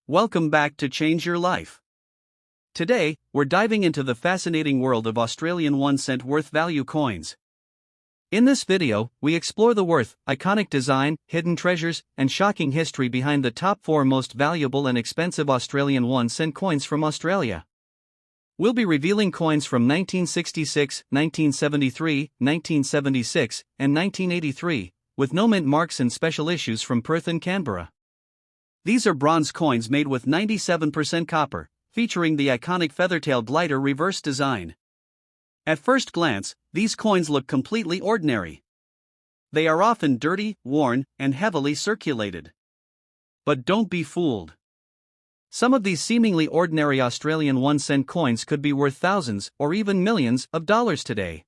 Welcome back to Change Your Life. Today, we're diving into the fascinating world of Australian 1 cent worth value coins. In this video, we explore the worth, iconic design, hidden treasures, and shocking history behind the top 4 most valuable and expensive Australian 1 cent coins from Australia. We'll be revealing coins from 1966, 1973, 1976, and 1983, with no mint marks and special issues from Perth and Canberra. These are bronze coins made with 97% copper, featuring the iconic feathertail glider reverse design. At first glance, these coins look completely ordinary. They are often dirty, worn, and heavily circulated. But don't be fooled. Some of these seemingly ordinary Australian 1 cent coins could be worth thousands or even millions of dollars today.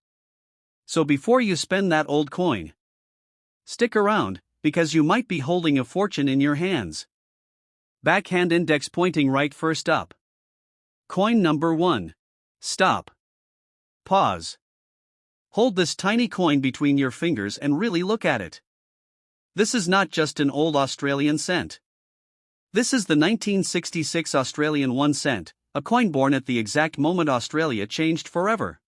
So before you spend that old coin, stick around, because you might be holding a fortune in your hands. Backhand index pointing right first up. Coin number 1. Stop. Pause. Hold this tiny coin between your fingers and really look at it. This is not just an old Australian cent. This is the 1966 Australian 1 cent, a coin born at the exact moment Australia changed forever.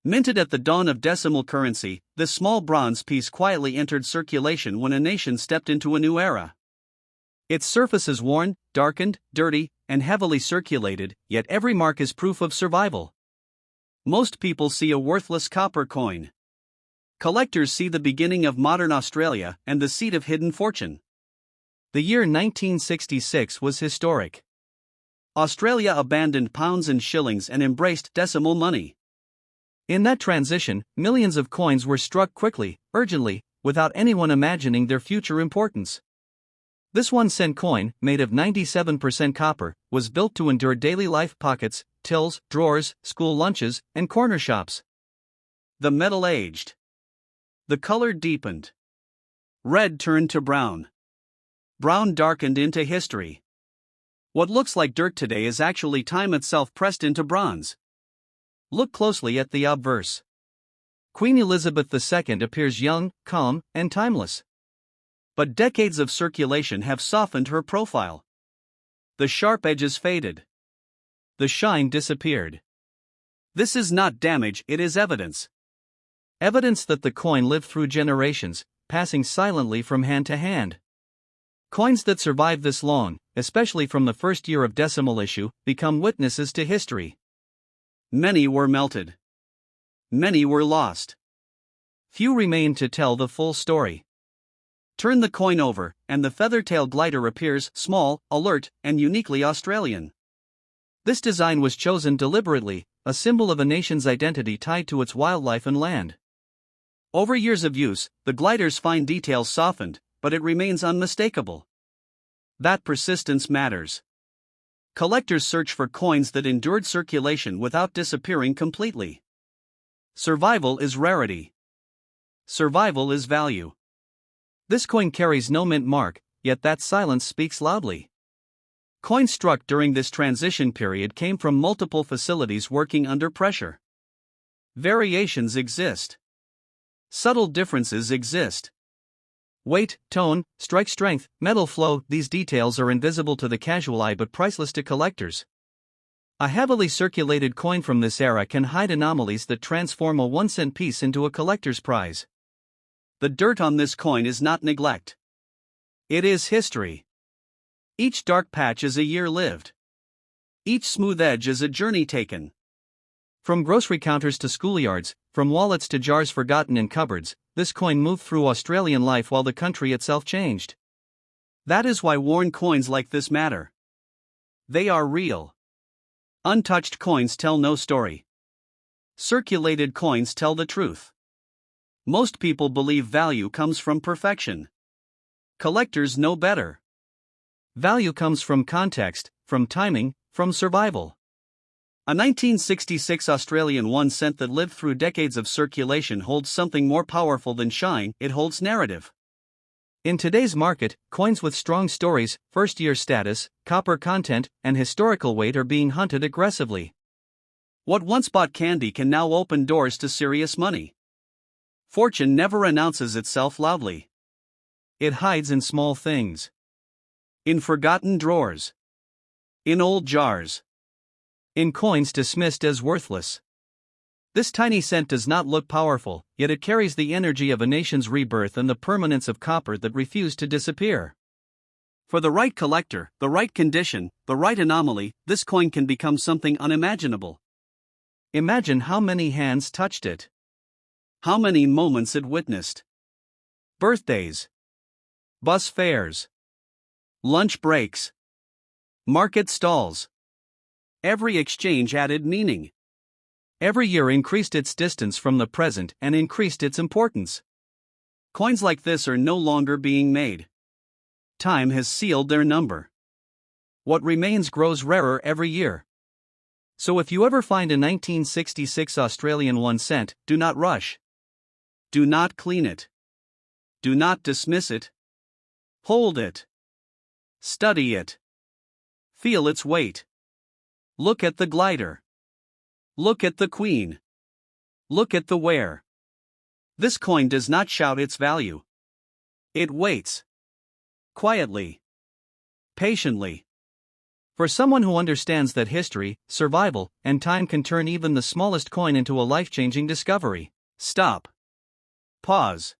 Minted at the dawn of decimal currency, this small bronze piece quietly entered circulation when a nation stepped into a new era. Its surface is worn, darkened, dirty, and heavily circulated, yet every mark is proof of survival. Most people see a worthless copper coin. Collectors see the beginning of modern Australia and the seed of hidden fortune. The year 1966 was historic. Australia abandoned pounds and shillings and embraced decimal money. In that transition, millions of coins were struck quickly, urgently, without anyone imagining their future importance. This 1 cent coin, made of 97% copper, was built to endure daily life: pockets, tills, drawers, school lunches, and corner shops. The metal aged. The color deepened. Red turned to brown. Brown darkened into history. What looks like dirt today is actually time itself pressed into bronze. Look closely at the obverse. Queen Elizabeth II appears young, calm, and timeless. But decades of circulation have softened her profile. The sharp edges faded. The shine disappeared. This is not damage, it is evidence. Evidence that the coin lived through generations, passing silently from hand to hand. Coins that survive this long, especially from the first year of decimal issue, become witnesses to history. Many were melted. Many were lost. Few remain to tell the full story. Turn the coin over, and the feathertail glider appears, small, alert, and uniquely Australian. This design was chosen deliberately, a symbol of a nation's identity tied to its wildlife and land. Over years of use, the glider's fine details softened, but it remains unmistakable. That persistence matters. Collectors search for coins that endured circulation without disappearing completely. Survival is rarity. Survival is value. This coin carries no mint mark, yet that silence speaks loudly. Coins struck during this transition period came from multiple facilities working under pressure. Variations exist. Subtle differences exist. Weight, tone, strike strength, metal flow, these details are invisible to the casual eye but priceless to collectors. A heavily circulated coin from this era can hide anomalies that transform a 1 cent piece into a collector's prize. The dirt on this coin is not neglect. It is history. Each dark patch is a year lived. Each smooth edge is a journey taken. From grocery counters to schoolyards, from wallets to jars forgotten in cupboards, this coin moved through Australian life while the country itself changed. That is why worn coins like this matter. They are real. Untouched coins tell no story. Circulated coins tell the truth. Most people believe value comes from perfection. Collectors know better. Value comes from context, from timing, from survival. A 1966 Australian 1 cent that lived through decades of circulation holds something more powerful than shine, it holds narrative. In today's market, coins with strong stories, first-year status, copper content, and historical weight are being hunted aggressively. What once bought candy can now open doors to serious money. Fortune never announces itself loudly. It hides in small things. In forgotten drawers. In old jars. In coins dismissed as worthless. This tiny cent does not look powerful, yet it carries the energy of a nation's rebirth and the permanence of copper that refused to disappear. For the right collector, the right condition, the right anomaly, this coin can become something unimaginable. Imagine how many hands touched it. How many moments it witnessed. Birthdays. Bus fares. Lunch breaks. Market stalls. Every exchange added meaning. Every year increased its distance from the present and increased its importance. Coins like this are no longer being made. Time has sealed their number. What remains grows rarer every year. So if you ever find a 1966 Australian 1 cent, do not rush. Do not clean it. Do not dismiss it. Hold it. Study it. Feel its weight. Look at the glider. Look at the queen. Look at the wear. This coin does not shout its value. It waits. Quietly. Patiently. For someone who understands that history, survival, and time can turn even the smallest coin into a life-changing discovery. Stop. Pause.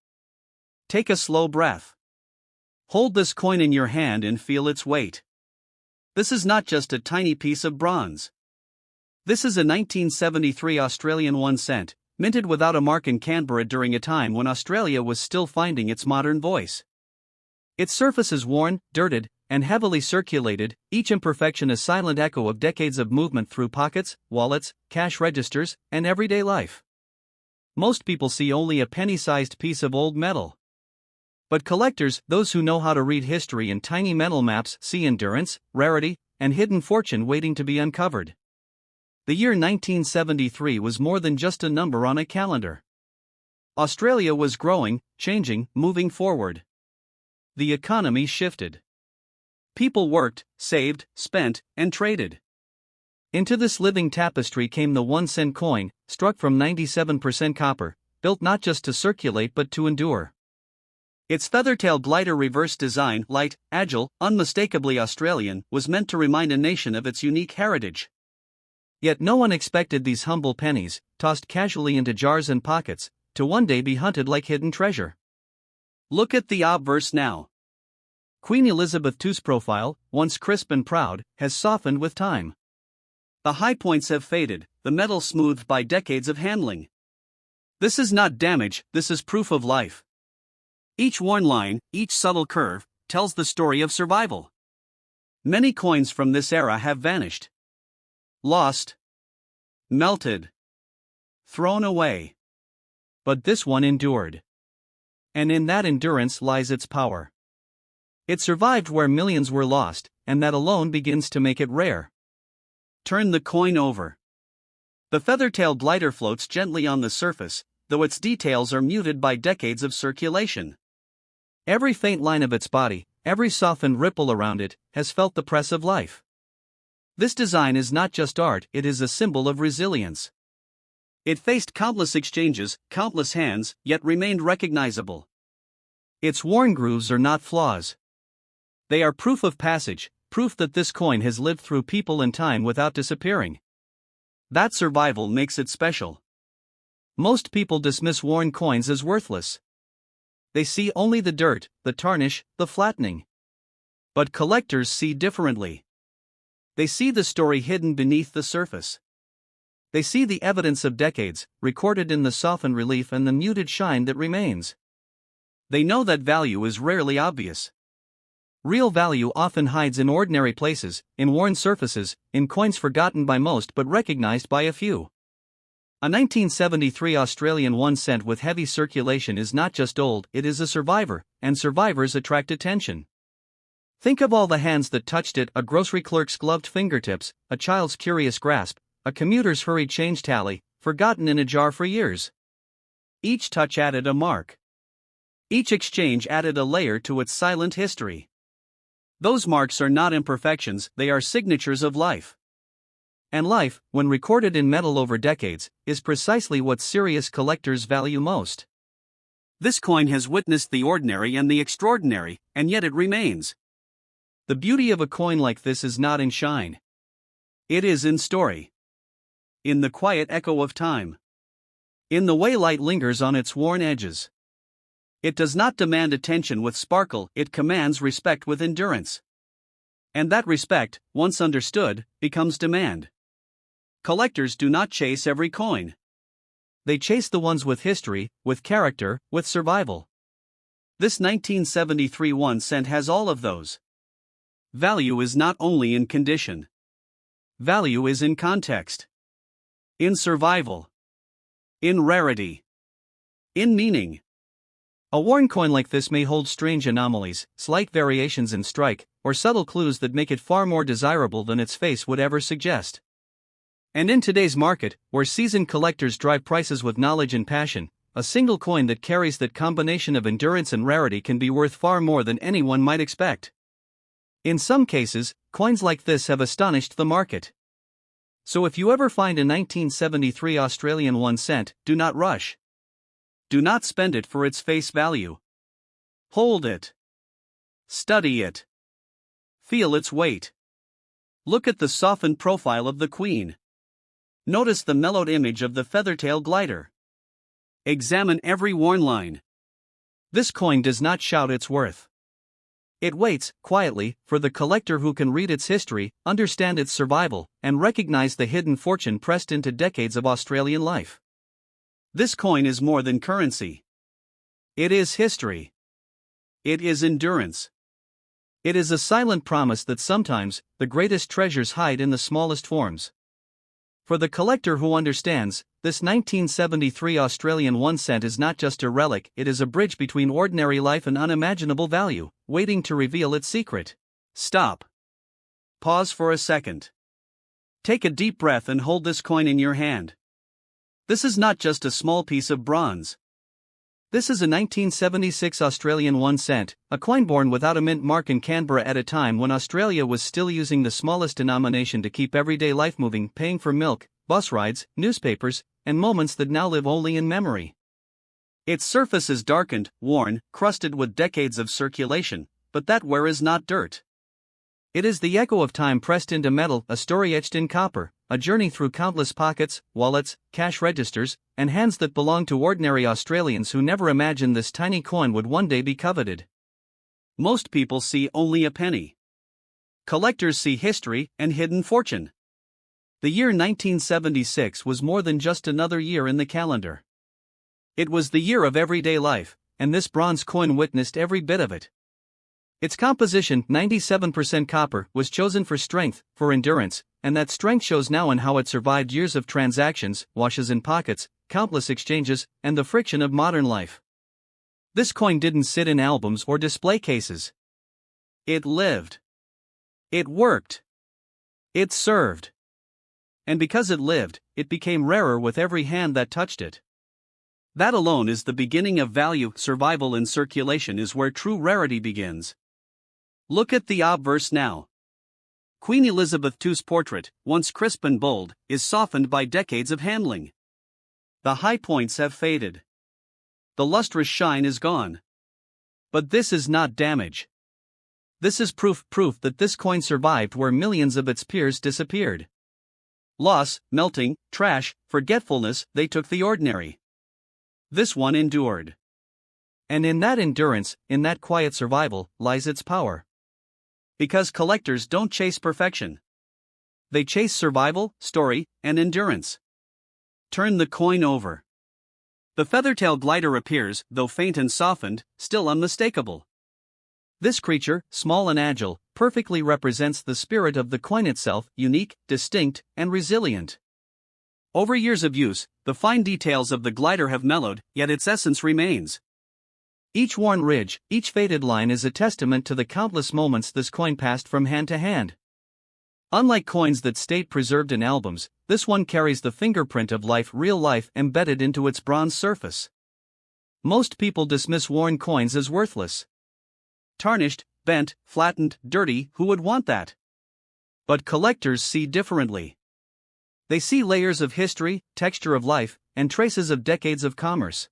Take a slow breath. Hold this coin in your hand and feel its weight. This is not just a tiny piece of bronze. This is a 1973 Australian 1 cent, minted without a mark in Canberra during a time when Australia was still finding its modern voice. Its surface is worn, dirted, and heavily circulated, each imperfection a silent echo of decades of movement through pockets, wallets, cash registers, and everyday life. Most people see only a penny-sized piece of old metal. But collectors, those who know how to read history in tiny metal maps, see endurance, rarity, and hidden fortune waiting to be uncovered. The year 1973 was more than just a number on a calendar. Australia was growing, changing, moving forward. The economy shifted. People worked, saved, spent, and traded. Into this living tapestry came the 1 cent coin, struck from 97% copper, built not just to circulate but to endure. Its feathertail glider reverse design, light, agile, unmistakably Australian, was meant to remind a nation of its unique heritage. Yet no one expected these humble pennies, tossed casually into jars and pockets, to one day be hunted like hidden treasure. Look at the obverse now. Queen Elizabeth II's profile, once crisp and proud, has softened with time. The high points have faded, the metal smoothed by decades of handling. This is not damage, this is proof of life. Each worn line, each subtle curve, tells the story of survival. Many coins from this era have vanished. Lost. Melted. Thrown away. But this one endured. And in that endurance lies its power. It survived where millions were lost, and that alone begins to make it rare. Turn the coin over. The feathertail glider floats gently on the surface, though its details are muted by decades of circulation. Every faint line of its body, every softened ripple around it, has felt the press of life. This design is not just art, it is a symbol of resilience. It faced countless exchanges, countless hands, yet remained recognizable. Its worn grooves are not flaws. They are proof of passage, proof that this coin has lived through people and time without disappearing. That survival makes it special. Most people dismiss worn coins as worthless. They see only the dirt, the tarnish, the flattening. But collectors see differently. They see the story hidden beneath the surface. They see the evidence of decades, recorded in the softened relief and the muted shine that remains. They know that value is rarely obvious. Real value often hides in ordinary places, in worn surfaces, in coins forgotten by most but recognized by a few. A 1973 Australian 1 cent with heavy circulation is not just old, it is a survivor, and survivors attract attention. Think of all the hands that touched it, a grocery clerk's gloved fingertips, a child's curious grasp, a commuter's hurried change tally, forgotten in a jar for years. Each touch added a mark. Each exchange added a layer to its silent history. Those marks are not imperfections, they are signatures of life. And life, when recorded in metal over decades, is precisely what serious collectors value most. This coin has witnessed the ordinary and the extraordinary, and yet it remains. The beauty of a coin like this is not in shine. It is in story. In the quiet echo of time. In the way light lingers on its worn edges. It does not demand attention with sparkle, it commands respect with endurance. And that respect, once understood, becomes demand. Collectors do not chase every coin. They chase the ones with history, with character, with survival. This 1973 1 cent has all of those. Value is not only in condition. Value is in context. In survival. In rarity. In meaning. A worn coin like this may hold strange anomalies, slight variations in strike, or subtle clues that make it far more desirable than its face would ever suggest. And in today's market, where seasoned collectors drive prices with knowledge and passion, a single coin that carries that combination of endurance and rarity can be worth far more than anyone might expect. In some cases, coins like this have astonished the market. So if you ever find a 1973 Australian 1 cent, do not rush. Do not spend it for its face value. Hold it. Study it. Feel its weight. Look at the softened profile of the queen. Notice the mellowed image of the feathertail glider. Examine every worn line. This coin does not shout its worth. It waits, quietly, for the collector who can read its history, understand its survival, and recognize the hidden fortune pressed into decades of Australian life. This coin is more than currency. It is history. It is endurance. It is a silent promise that sometimes, the greatest treasures hide in the smallest forms. For the collector who understands, this 1973 Australian 1 cent is not just a relic, it is a bridge between ordinary life and unimaginable value, waiting to reveal its secret. Stop. Pause for a second. Take a deep breath and hold this coin in your hand. This is not just a small piece of bronze. This is a 1976 Australian 1 cent, a coin born without a mint mark in Canberra at a time when Australia was still using the smallest denomination to keep everyday life moving, paying for milk, bus rides, newspapers, and moments that now live only in memory. Its surface is darkened, worn, crusted with decades of circulation, but that wear is not dirt. It is the echo of time pressed into metal, a story etched in copper, a journey through countless pockets, wallets, cash registers, and hands that belong to ordinary Australians who never imagined this tiny coin would one day be coveted. Most people see only a penny. Collectors see history and hidden fortune. The year 1976 was more than just another year in the calendar. It was the year of everyday life, and this bronze coin witnessed every bit of it. Its composition, 97% copper, was chosen for strength, for endurance, and that strength shows now in how it survived years of transactions, washes in pockets, countless exchanges, and the friction of modern life. This coin didn't sit in albums or display cases. It lived. It worked. It served. And because it lived, it became rarer with every hand that touched it. That alone is the beginning of value. Survival in circulation is where true rarity begins. Look at the obverse now. Queen Elizabeth II's portrait, once crisp and bold, is softened by decades of handling. The high points have faded. The lustrous shine is gone. But this is not damage. This is proof that this coin survived where millions of its peers disappeared. Loss, melting, trash, forgetfulness, they took the ordinary. This one endured. And in that endurance, in that quiet survival, lies its power. Because collectors don't chase perfection. They chase survival, story, and endurance. Turn the coin over. The feathertail glider appears, though faint and softened, still unmistakable. This creature, small and agile, perfectly represents the spirit of the coin itself, unique, distinct, and resilient. Over years of use, the fine details of the glider have mellowed, yet its essence remains. Each worn ridge, each faded line is a testament to the countless moments this coin passed from hand to hand. Unlike coins that stayed preserved in albums, this one carries the fingerprint of life, real life, embedded into its bronze surface. Most people dismiss worn coins as worthless. Tarnished, bent, flattened, dirty, who would want that? But collectors see differently. They see layers of history, texture of life, and traces of decades of commerce.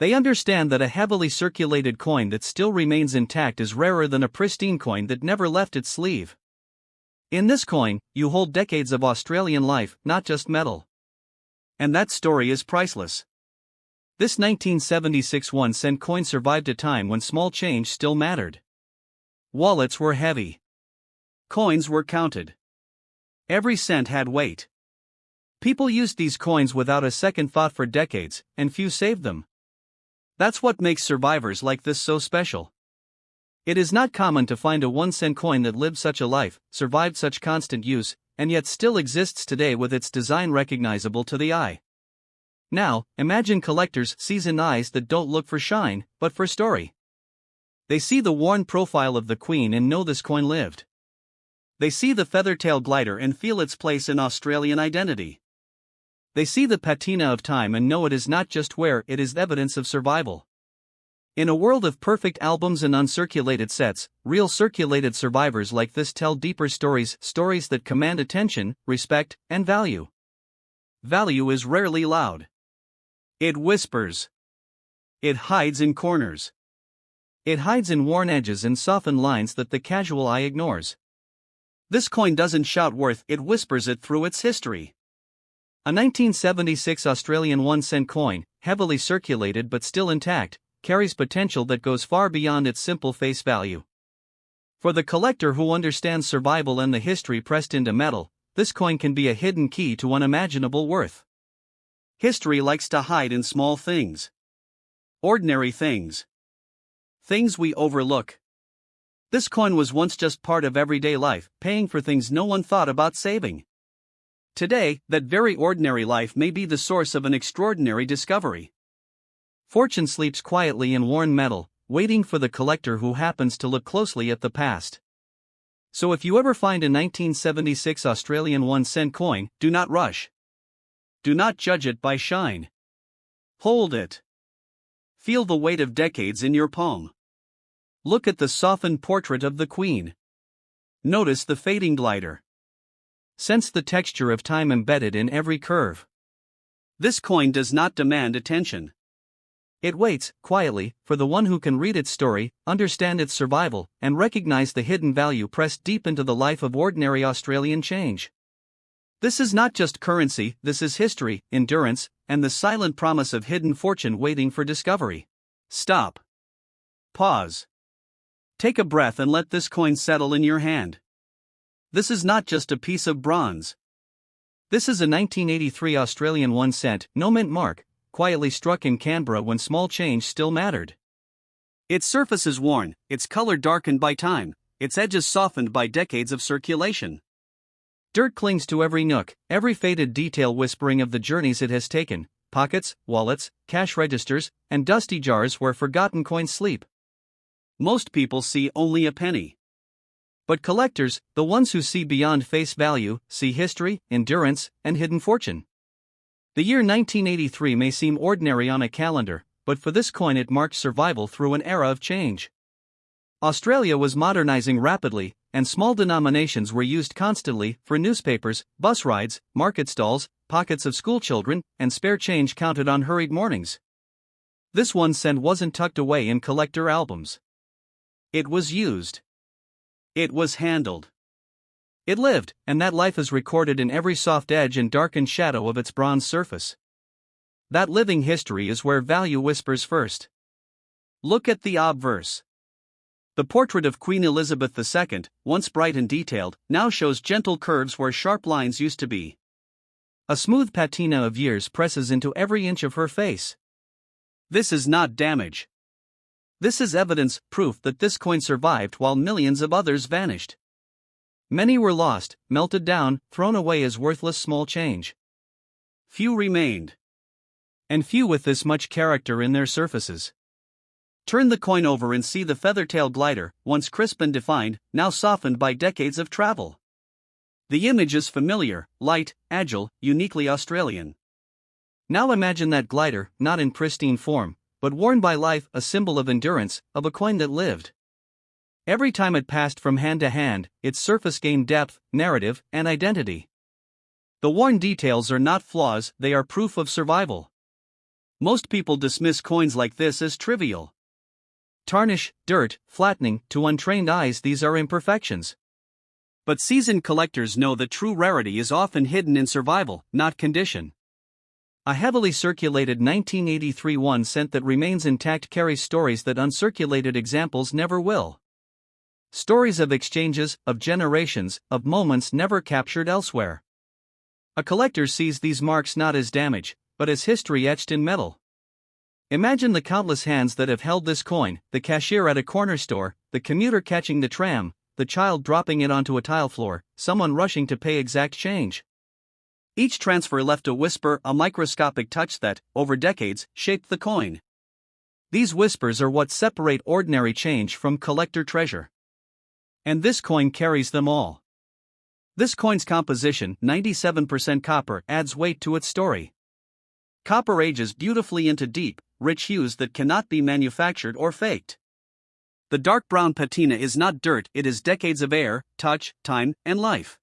They understand that a heavily circulated coin that still remains intact is rarer than a pristine coin that never left its sleeve. In this coin, you hold decades of Australian life, not just metal. And that story is priceless. This 1976 1-cent coin survived a time when small change still mattered. Wallets were heavy. Coins were counted. Every cent had weight. People used these coins without a second thought for decades, and few saved them. That's what makes survivors like this so special. It is not common to find a 1-cent coin that lived such a life, survived such constant use, and yet still exists today with its design recognizable to the eye. Now, imagine collectors' seasoned eyes that don't look for shine, but for story. They see the worn profile of the Queen and know this coin lived. They see the feather-tailed glider and feel its place in Australian identity. They see the patina of time and know it is not just wear, it is evidence of survival. In a world of perfect albums and uncirculated sets, real circulated survivors like this tell deeper stories, stories that command attention, respect, and value. Value is rarely loud. It whispers. It hides in corners. It hides in worn edges and softened lines that the casual eye ignores. This coin doesn't shout worth, it whispers it through its history. A 1976 Australian 1-cent coin, heavily circulated but still intact, carries potential that goes far beyond its simple face value. For the collector who understands survival and the history pressed into metal, this coin can be a hidden key to unimaginable worth. History likes to hide in small things. Ordinary things. Things we overlook. This coin was once just part of everyday life, paying for things no one thought about saving. Today, that very ordinary life may be the source of an extraordinary discovery. Fortune sleeps quietly in worn metal, waiting for the collector who happens to look closely at the past. So if you ever find a 1976 Australian 1-cent coin, do not rush. Do not judge it by shine. Hold it. Feel the weight of decades in your palm. Look at the softened portrait of the Queen. Notice the fading glider. Sense the texture of time embedded in every curve. This coin does not demand attention. It waits, quietly, for the one who can read its story, understand its survival, and recognize the hidden value pressed deep into the life of ordinary Australian change. This is not just currency, this is history, endurance, and the silent promise of hidden fortune waiting for discovery. Stop. Pause. Take a breath and let this coin settle in your hand. This is not just a piece of bronze. This is a 1983 Australian 1-cent, no mint mark, quietly struck in Canberra when small change still mattered. Its surface is worn, its color darkened by time, its edges softened by decades of circulation. Dirt clings to every nook, every faded detail whispering of the journeys it has taken, pockets, wallets, cash registers, and dusty jars where forgotten coins sleep. Most people see only a penny. But collectors, the ones who see beyond face value, see history, endurance, and hidden fortune. The year 1983 may seem ordinary on a calendar, but for this coin it marked survival through an era of change. Australia was modernizing rapidly, and small denominations were used constantly for newspapers, bus rides, market stalls, pockets of schoolchildren, and spare change counted on hurried mornings. This 1-cent wasn't tucked away in collector albums. It was used. It was handled. It lived, and that life is recorded in every soft edge and darkened shadow of its bronze surface. That living history is where value whispers first. Look at the obverse. The portrait of Queen Elizabeth II, once bright and detailed, now shows gentle curves where sharp lines used to be. A smooth patina of years presses into every inch of her face. This is not damage. This is evidence, proof that this coin survived while millions of others vanished. Many were lost, melted down, thrown away as worthless small change. Few remained. And few with this much character in their surfaces. Turn the coin over and see the feather-tailed glider, once crisp and defined, now softened by decades of travel. The image is familiar, light, agile, uniquely Australian. Now imagine that glider, not in pristine form, but worn by life, a symbol of endurance, of a coin that lived. Every time it passed from hand to hand, its surface gained depth, narrative, and identity. The worn details are not flaws, they are proof of survival. Most people dismiss coins like this as trivial. Tarnish, dirt, flattening, to untrained eyes, these are imperfections. But seasoned collectors know that true rarity is often hidden in survival, not condition. A heavily circulated 1983 1 cent that remains intact carries stories that uncirculated examples never will. Stories of exchanges, of generations, of moments never captured elsewhere. A collector sees these marks not as damage, but as history etched in metal. Imagine the countless hands that have held this coin: the cashier at a corner store, the commuter catching the tram, the child dropping it onto a tile floor, someone rushing to pay exact change. Each transfer left a whisper, a microscopic touch that, over decades, shaped the coin. These whispers are what separate ordinary change from collector treasure. And this coin carries them all. This coin's composition, 97% copper, adds weight to its story. Copper ages beautifully into deep, rich hues that cannot be manufactured or faked. The dark brown patina is not dirt, it is decades of air, touch, time, and life.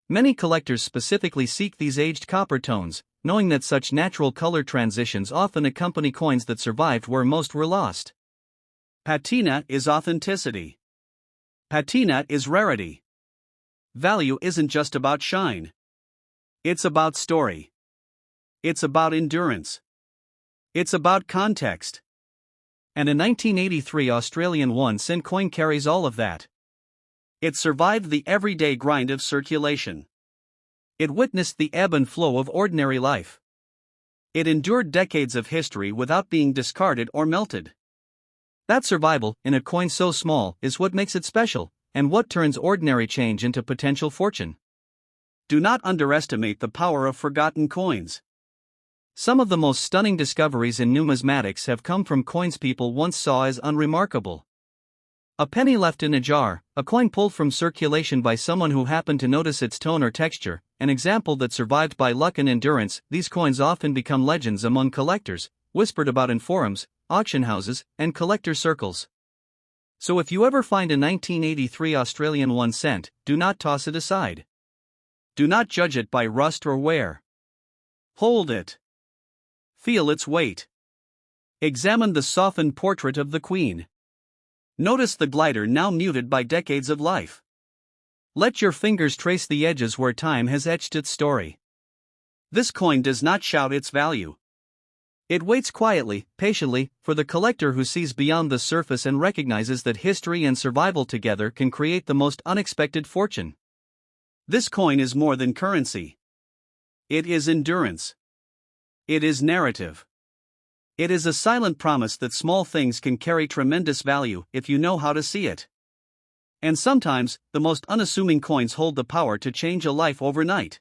Many collectors specifically seek these aged copper tones, knowing that such natural color transitions often accompany coins that survived where most were lost. Patina is authenticity. Patina is rarity. Value isn't just about shine. It's about story. It's about endurance. It's about context. And a 1983 Australian 1 cent coin carries all of that. It survived the everyday grind of circulation. It witnessed the ebb and flow of ordinary life. It endured decades of history without being discarded or melted. That survival, in a coin so small, is what makes it special, and what turns ordinary change into potential fortune. Do not underestimate the power of forgotten coins. Some of the most stunning discoveries in numismatics have come from coins people once saw as unremarkable. A penny left in a jar, a coin pulled from circulation by someone who happened to notice its tone or texture, an example that survived by luck and endurance. These coins often become legends among collectors, whispered about in forums, auction houses, and collector circles. So if you ever find a 1983 Australian 1 cent, do not toss it aside. Do not judge it by rust or wear. Hold it. Feel its weight. Examine the softened portrait of the Queen. Notice the glider now muted by decades of life. Let your fingers trace the edges where time has etched its story. This coin does not shout its value. It waits quietly, patiently, for the collector who sees beyond the surface and recognizes that history and survival together can create the most unexpected fortune. This coin is more than currency. It is endurance. It is narrative. It is a silent promise that small things can carry tremendous value if you know how to see it. And sometimes, the most unassuming coins hold the power to change a life overnight.